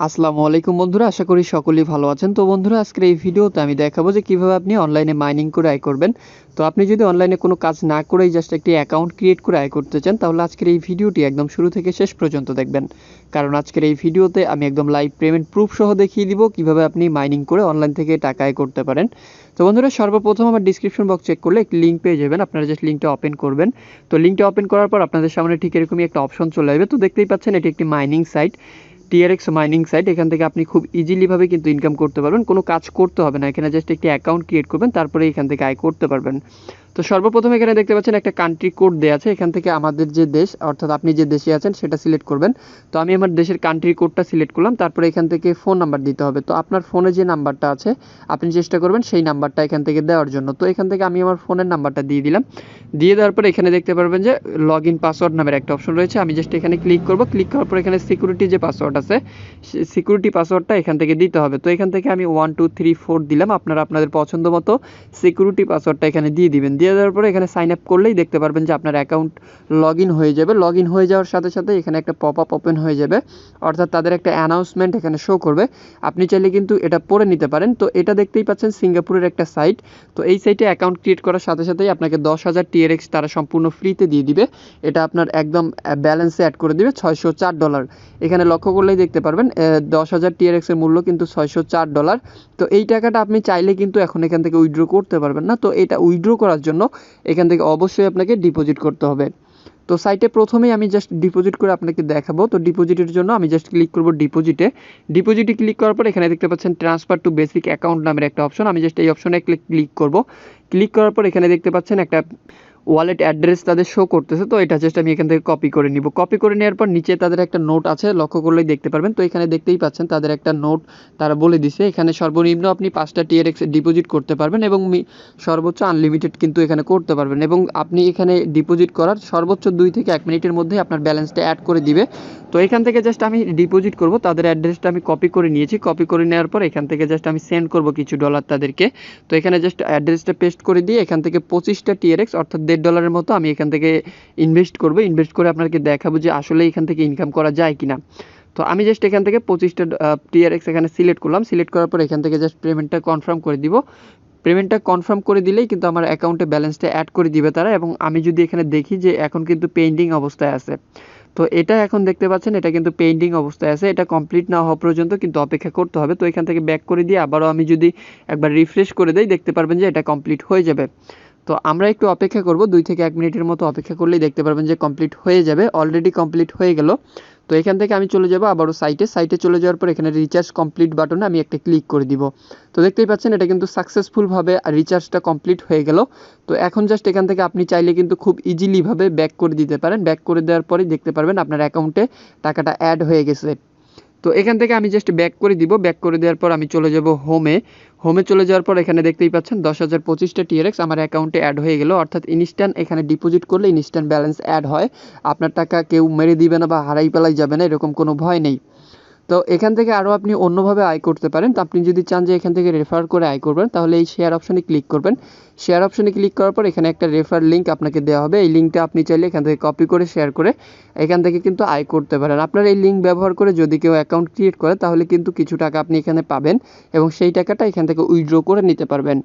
আসসালামু আলাইকুম বন্ধুরা, আশা করি সকলেই ভালো আছেন। তো বন্ধুরা, আজকের এই ভিডিওতে আমি দেখাবো যে কিভাবে আপনি অনলাইনে মাইনিং করে আয় করবেন। তো আপনি যদি অনলাইনে কোনো কাজ না করেই জাস্ট একটি অ্যাকাউন্ট ক্রিয়েট করে আয় করতে চান, তাহলে আজকের এই ভিডিওটি একদম শুরু থেকে শেষ পর্যন্ত দেখবেন। কারণ আজকের এই ভিডিওতে আমি একদম লাইভ পেমেন্ট প্রুফ সহ দেখিয়ে দিব কিভাবে আপনি মাইনিং করে অনলাইন থেকে টাকা আয় করতে পারেন। তো বন্ধুরা, সর্বপ্রথম আমার ডিসক্রিপশন বক্স চেক করলে একটি লিঙ্ক পেয়ে যাবেন। আপনারা জাস্ট লিঙ্কটা ওপেন করবেন। তো লিঙ্কটা ওপেন করার পর আপনাদের সামনে ঠিক এরকমই একটা অপশন চলে আসবে। তো দেখতেই পাচ্ছেন এটি একটি mining site, TRX mining site. এখান থেকে আপনি খুব ইজিলিভাবে কিন্তু ইনকাম করতে পারবেন, কোনো কাজ করতে হবে না। এখানে জাস্ট একটি অ্যাকাউন্ট ক্রিয়েট করবেন, তারপরে এখান থেকে আয় করতে পারবেন। তো সর্বপ্রথম এখানে দেখতে পাচ্ছেন একটা কান্ট্রি কোড দেওয়া আছে। এখান থেকে আমাদের যে দেশ, অর্থাৎ আপনি যে দেশে আছেন সেটা সিলেক্ট করবেন। তো আমি আমার দেশের কান্ট্রি কোডটা সিলেক্ট করলাম। তারপরে এখান থেকে ফোন নাম্বার দিতে হবে। তো আপনার ফোনে যে নাম্বারটা আছে আপনি চেষ্টা করবেন সেই নাম্বারটা এখান থেকে দেওয়ার জন্য। তো এখান থেকে আমি আমার ফোনের নাম্বারটা দিয়ে দিলাম। দিয়ে দেওয়ার পরে এখানে দেখতে পারবেন যে লগ ইন পাসওয়ার্ড নামের একটা অপশন রয়েছে। আমি জাস্ট এখানে ক্লিক করব। ক্লিক করার পর এখানে সিকিউরিটি যে পাসওয়ার্ড আছে, সিকিউরিটি পাসওয়ার্ডটা এখান থেকে দিতে হবে। তো এখান থেকে আমি 1 2 3 4 দিলাম। আপনারা আপনাদের পছন্দ মতো সিকিউরিটি পাসওয়ার্ডটা এখানে দিয়ে দিবেন। দিয়ে দেওয়ার পরে এখানে সাইন আপ করলেই দেখতে পারবেন যে আপনার অ্যাকাউন্ট লগ ইন হয়ে যাবে। লগ ইন হয়ে যাওয়ার সাথে সাথে এখানে একটা পপ আপ ওপেন হয়ে যাবে, অর্থাৎ তাদের একটা অ্যানাউন্সমেন্ট এখানে শো করবে। আপনি চাইলে কিন্তু এটা পড়ে নিতে পারেন। তো এটা দেখতেই পাচ্ছেন সিঙ্গাপুরের একটা সাইট। তো এই সাইটে অ্যাকাউন্ট ক্রিয়েট করার সাথে সাথেই আপনাকে 10,000 TRX তারা সম্পূর্ণ ফ্রিতে দিয়ে দিবে। এটা আপনার একদম ব্যালেন্সে অ্যাড করে দিবে $604। এখানে লক্ষ্য করলেই দেখতে পারবেন 10,000 TRX এর মূল্য কিন্তু $604। তো এই টাকাটা আপনি চাইলে কিন্তু এখন এখান থেকে উইথড্র করতে পারবেন না। তো এটা উইথড্র করার জন্য এখান থেকে অবশ্যই আপনাকে ডিপোজিট করতে হবে। তো সাইটে প্রথমেই আমি জাস্ট ডিপোজিট করে আপনাকে দেখাবো। তো ডিপোজিটের জন্য আমি জাস্ট ক্লিক করব ডিপোজিটে ক্লিক করার পর এখানে দেখতে পাচ্ছেন ট্রান্সফার টু বেসিক অ্যাকাউন্ট নামের একটা অপশন। আমি জাস্ট এই অপশনে ক্লিক করব। ক্লিক করার পর এখানে দেখতে পাচ্ছেন একটা ওয়ালেট অ্যাড্রেস তাদের শো করতেছে। তো এটা জাস্ট আমি এখান থেকে কপি করে নিব। কপি করে নেওয়ার পর নিচে তাদের একটা নোট আছে, লক্ষ্য করলেই দেখতে পারবেন। তো এখানে দেখতেই পাচ্ছেন তাদের একটা নোট তারা বলে দিছে। এখানে সর্বনিম্ন আপনি 5টা TRX ডিপোজিট করতে পারবেন এবং সর্বোচ্চ আনলিমিটেড কিন্তু এখানে করতে পারবেন। এবং আপনি এখানে ডিপোজিট করার সর্বোচ্চ 2 থেকে 1 মিনিটের মধ্যে আপনার ব্যালেন্সটা অ্যাড করে দিবে। তো এখান থেকে জাস্ট আমি ডিপোজিট করব। তাদের অ্যাড্রেসটা আমি কপি করে নিয়েছি। কপি করে নেওয়ার পর এখান থেকে জাস্ট আমি সেন্ড করব কিছু ডলার তাদেরকে। তো এখানে জাস্ট অ্যাড্রেসটা পেস্ট করে দিয়ে এখান থেকে 25টা TRX অর্থাৎ $1.5 মতো আমি এখান থেকে ইনভেস্ট করব। ইনভেস্ট করে আপনাকে দেখাবো যে আসলে এখান থেকে ইনকাম করা যায় কিনা। তো আমি জাস্ট এখান থেকে 25টা TRX এখানে সিলেক্ট করলাম। সিলেক্ট করার পর এখান থেকে জাস্ট পেমেন্টটা কনফার্ম করে দিব। পেমেন্টটা কনফার্ম করে দিলেই কিন্তু আমার অ্যাকাউন্টে ব্যালেন্সটা অ্যাড করে দিবে তারা। এবং আমি যদি এখানে দেখি যে এখন কিন্তু পেন্ডিং অবস্থায় আছে। তো এটা এখন দেখতে পাচ্ছেন এটা কিন্তু পেন্ডিং অবস্থায় আছে। এটা কমপ্লিট না হওয়া পর্যন্ত কিন্তু অপেক্ষা করতে হবে। তো এখান থেকে ব্যাক করে দিয়ে আবারও আমি যদি একবার রিফ্রেশ করে দেই, দেখতে পারবেন যে এটা কমপ্লিট হয়ে যাবে। তো আমরা একটু অপেক্ষা করব, 2 থেকে 1 মিনিটের মতো অপেক্ষা করলেই দেখতে পারবেন যে কমপ্লিট হয়ে যাবে। অলরেডি কমপ্লিট হয়ে গেল। তো এখান থেকে আমি চলে যাব আবারও সাইটে চলে যাওয়ার পর এখানে রিচার্জ কমপ্লিট বাটনে আমি একটা ক্লিক করে দিব। তো দেখতেই পাচ্ছেন এটা কিন্তু সাকসেসফুলভাবে রিচার্জটা কমপ্লিট হয়ে গেল। তো এখন জাস্ট এখান থেকে আপনি চাইলে কিন্তু খুব ইজিলিভাবে ব্যাক করে দিতে পারেন। ব্যাক করে দেওয়ার পরেই দেখতে পারবেন আপনার অ্যাকাউন্টে টাকাটা অ্যাড হয়ে গেছে। তো এখান থেকে আমি জাস্ট ব্যাক করে দিব। ব্যাক করে দেওয়ার পর আমি চলে যাব হোমে চলে যাওয়ার পর এখানে দেখতেই পাচ্ছেন 10,025টা TRX আমার অ্যাকাউন্টে অ্যাড হয়ে গেল। অর্থাৎ ইনস্ট্যান্ট এখানে ডিপোজিট করলে ইনস্ট্যান্ট ব্যালেন্স অ্যাড হয়। আপনার টাকা কেউ মেরে দিবে না বা হারাই পেলাই যাবে না, এরকম কোনো ভয় নেই। তো এখান থেকে আরও আপনি অন্যভাবে আয় করতে পারেন। তো আপনি যদি চান যে এখান থেকে রেফার করে আয় করবেন, তাহলে এই শেয়ার অপশনে ক্লিক করবেন। শেয়ার অপশনে ক্লিক করার পর এখানে একটা রেফার লিঙ্ক আপনাকে দেওয়া হবে। এই লিঙ্কটা আপনি চাইলে এখান থেকে কপি করে শেয়ার করে এখান থেকে কিন্তু আয় করতে পারেন। আপনার এই লিঙ্ক ব্যবহার করে যদি কেউ অ্যাকাউন্ট ক্রিয়েট করে, তাহলে কিন্তু কিছু টাকা আপনি এখানে পাবেন এবং সেই টাকাটা এখান থেকে উইথড্র করে নিতে পারবেন।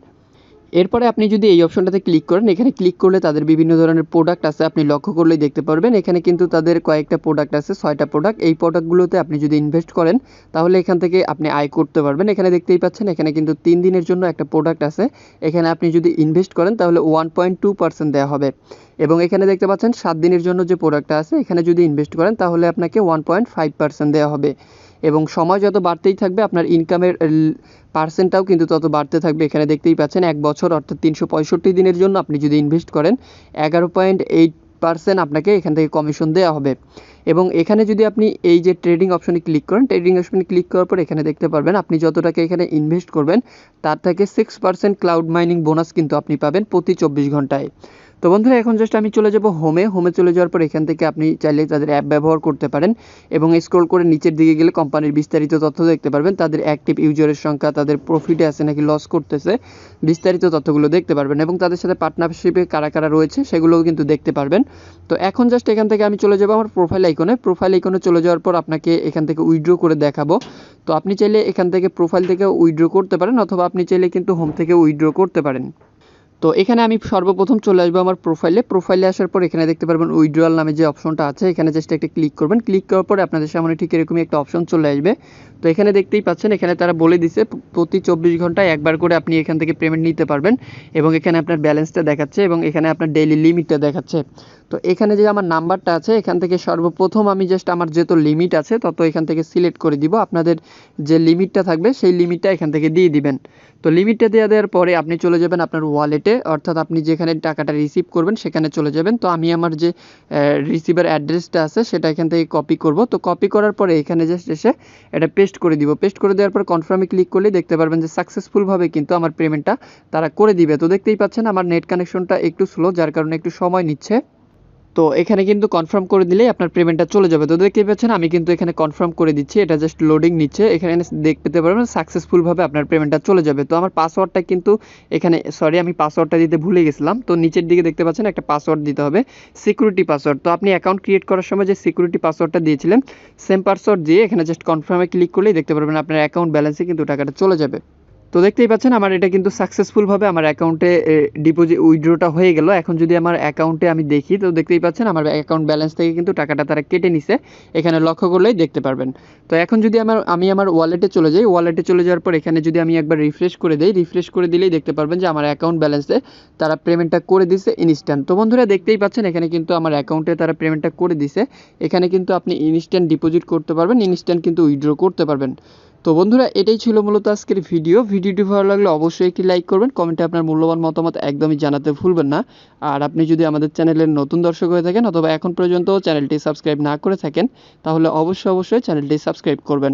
এরপরে আপনি যদি এই অপশনটাতে ক্লিক করেন, এখানে ক্লিক করলে তাদের বিভিন্ন ধরনের প্রোডাক্ট আছে, আপনি লক্ষ্য করলেই দেখতে পারবেন। এখানে কিন্তু তাদের কয়েকটা প্রোডাক্ট আছে, 6টা প্রোডাক্ট। এই প্রোডাক্টগুলোতে আপনি যদি ইনভেস্ট করেন তাহলে এখান থেকে আপনি আয় করতে পারবেন। এখানে দেখতেই পাচ্ছেন এখানে কিন্তু 3 দিনের জন্য একটা প্রোডাক্ট আছে। এখানে আপনি যদি ইনভেস্ট করেন তাহলে 1.2% দেওয়া হবে। এবং এখানে দেখতে পাচ্ছেন 7 দিনের জন্য যে প্রোডাক্টটা আছে, এখানে যদি ইনভেস্ট করেন তাহলে আপনাকে 1.5% দেওয়া হবে। এবং সময় যত বাড়তেই থাকবে আপনার ইনকামের পার্সেন্টটাও কিন্তু তত বাড়তে থাকবে। এখানে দেখতেই পাচ্ছেন 1 বছর অর্থাৎ 365 দিনের জন্য আপনি যদি ইনভেস্ট করেন 11.8% আপনাকে এখান থেকে কমিশন দেওয়া হবে। এবং এখানে যদি আপনি এই যে ট্রেডিং অপশনে ক্লিক করেন, ট্রেডিং অপশনে ক্লিক করার পর এখানে দেখতে পারবেন আপনি যত টাকা এখানে ইনভেস্ট করবেন তার থেকে 6% ক্লাউড মাইনিং বোনাস কিন্তু আপনি পাবেন প্রতি 24 ঘন্টায়। তো বন্ধুরা এখন জাস্ট আমি চলে যাব হোমে চলে যাওয়ার পর এখান থেকে আপনি চাইলে তাদের অ্যাপ ব্যবহার করতে পারেন এবং স্ক্রল করে নিচের দিকে গেলে কোম্পানির বিস্তারিত তথ্য দেখতে পারবেন, তাদের অ্যাক্টিভ ইউজারের সংখ্যা, তাদের প্রফিটে আছে নাকি লস করতেছে, বিস্তারিত তথ্যগুলো দেখতে পারবেন এবং তাদের সাথে পার্টনারশিপে কারা কারা রয়েছে সেগুলোও কিন্তু দেখতে পারবেন। তো এখন জাস্ট এখান থেকে আমি চলে যাব আমার প্রোফাইল আইকনে চলে যাওয়ার পর আপনাকে এখান থেকে উইথড্র করে দেখাবো। তো আপনি চাইলে এখান থেকে প্রোফাইল থেকে উইথড্র করতে পারেন অথবা আপনি চাইলে কিন্তু হোম থেকে উইথড্র করতে পারেন। তো এখানে আমি সর্বপ্রথম চলে আসবো আমার প্রোফাইলে আসার পর এখানে দেখতে পারবেন উইথড্রয়াল নামে যে অপশনটা আছে, এখানে জাস্ট একটা ক্লিক করবেন। ক্লিক করার পরে আপনাদের সামনে ঠিক এরকমই একটা অপশন চলে আসবে। তো এখানে দেখতেই পাচ্ছেন এখানে তারা বলে দিছে প্রতি 24 ঘন্টায় একবার করে আপনি এখান থেকে পেমেন্ট নিতে পারবেন এবং এখানে আপনার ব্যালেন্সটা দেখাচ্ছে এবং এখানে আপনার ডেইলি লিমিটটা দেখাচ্ছে। তো এখানে যে আমার নাম্বারটা আছে এখান থেকে সর্বপ্রথম আমি জাস্ট আমার যত লিমিট আছে তত এখান থেকে সিলেক্ট করে দিব। আপনাদের যে লিমিটটা থাকবে সেই লিমিটটা এখান থেকে দিয়ে দিবেন। তো লিমিটটা দেওয়ার পরে আপনি চলে যাবেন আপনার ওয়ালেটে, অর্থাৎ আপনি যেখানে টাকাটা রিসিভ করবেন সেখানে চলে যাবেন। তো আমি আমার যে রিসিভার অ্যাড্রেসটা আছে সেটা এখান থেকে কপি করব। তো কপি করার পরে এখানে জাস্ট এসে এটা পেস্ট করে দিব। পেস্ট করে দেওয়ার পর কনফার্মে ক্লিক করলে দেখতে পারবেন যে সাকসেসফুলভাবে কিন্তু আমার পেমেন্টটা তারা করে দিবে। তো দেখতেই পাচ্ছেন আমার নেট কানেকশনটা একটু স্লো, যার কারণে একটু সময় নিচ্ছে। তো এখানে কিন্তু কনফার্ম করে দিলেই আপনার পেমেন্টটা চলে যাবে। তো দেখতে পাচ্ছেন আমি কিন্তু এখানে কনফার্ম করে দিচ্ছি, এটা জাস্ট লোডিং নিচ্ছে। এখানে দেখতে পারবেন সাকসেসফুলভাবে আপনার পেমেন্টটা চলে যাবে। তো আমার পাসওয়ার্ডটা কিন্তু এখানে আমি পাসওয়ার্ডটা দিতে ভুলে গেছিলাম। তো নিচের দিকে দেখতে পাচ্ছেন একটা পাসওয়ার্ড দিতে হবে, সিকিউরিটি পাসওয়ার্ড। তো আপনি অ্যাকাউন্ট ক্রিয়েট করার সময় যে সিকিউরিটি পাসওয়ার্ডটা দিয়েছিলেন সেম পাসওয়ার্ড দিয়ে এখানে জাস্ট কনফার্মে ক্লিক করলেই দেখতে পারবেন আপনার অ্যাকাউন্ট ব্যালেন্সে কিন্তু টাকাটা চলে যাবে। তো দেখতেই পাচ্ছেন আমার এটা কিন্তু সাকসেসফুলভাবে আমার অ্যাকাউন্টে ডিপোজিট উইথড্রটা হয়ে গেল। এখন যদি আমার অ্যাকাউন্টে আমি দেখি তো দেখতেই পাচ্ছেন আমার অ্যাকাউন্ট ব্যালেন্স থেকে কিন্তু টাকাটা তারা কেটে নিছে, এখানে লক্ষ্য করলেই দেখতে পারবেন। তো এখন যদি আমি আমার ওয়ালেটে চলে যাই, ওয়ালেটে চলে যাওয়ার পর এখানে যদি আমি একবার রিফ্রেশ করে দিই, রিফ্রেশ করে দিলেই দেখতে পারবেন যে আমার অ্যাকাউন্ট ব্যালেন্সে তারা পেমেন্টটা করে দিছে ইনস্ট্যান্ট। তো বন্ধুরা দেখতেই পাচ্ছেন এখানে কিন্তু আমার অ্যাকাউন্টে তারা পেমেন্টটা করে দিছে। এখানে কিন্তু আপনি ইনস্ট্যান্ট ডিপোজিট করতে পারবেন, ইনস্ট্যান্ট কিন্তু উইথড্র করতে পারবেন। তো বন্ধুরা এটাই ছিল মূলত আজকের ভিডিওটি ভালো লাগলে অবশ্যই একটি লাইক করবেন, কমেন্টে আপনার মূল্যবান মতামত একদমই জানাতে ভুলবেন না। আর আপনি যদি আমাদের চ্যানেলের নতুন দর্শক হয়ে থাকেন অথবা এখন পর্যন্ত চ্যানেলটি সাবস্ক্রাইব না করে থাকেন তাহলে অবশ্যই চ্যানেলটি সাবস্ক্রাইব করবেন।